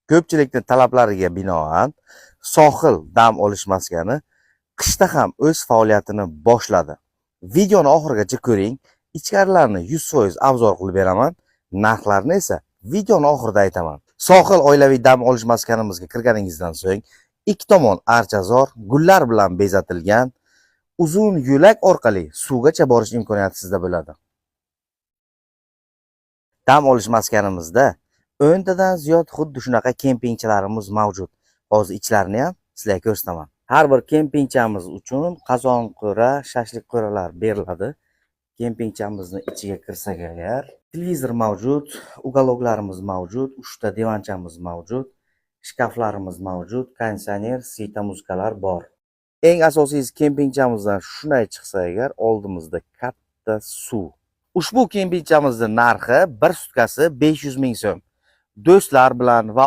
Ko'pchilikning talablariga binoan sohil dam olish maskani qishda ham o'z faoliyatini boshladi. Videoni oxirigacha ko'ring. Ichkarilarni 100% obzor qilib beraman. Narxlarni esa videoni oxirida aytaman. Sohil oilaviy dam olish maskanimizga kirganingizdan so'ng ikki tomon archazor, gullar bilan bezatilgan uzun yo'lak orqali suvgacha borish imkoniyati sizda bo'ladi. Dam olish maskanimizda 10 tadan ziyod xuddi shunaqa kempingchilarimiz mavjud. Hozir ichlarini ham sizlarga ko'rsataman. Har bir kempingchamiz uchun qozon-qo'ra, shashlik qo'ralar beriladi. Kempingchamizni ichiga kirsak agar, televizor mavjud, uголокlarimiz mavjud, 3 ta divanchamiz mavjud, shkaflarimiz mavjud, konditsioner, sita muzikalar bor. Eng asosiysi kempingchamizdan shunday chiqsa agar, oldimizda katta suv. Ushbu kempingchamizning narxi 1 sutkasi 500 ming so'm. Do'stlar bilan va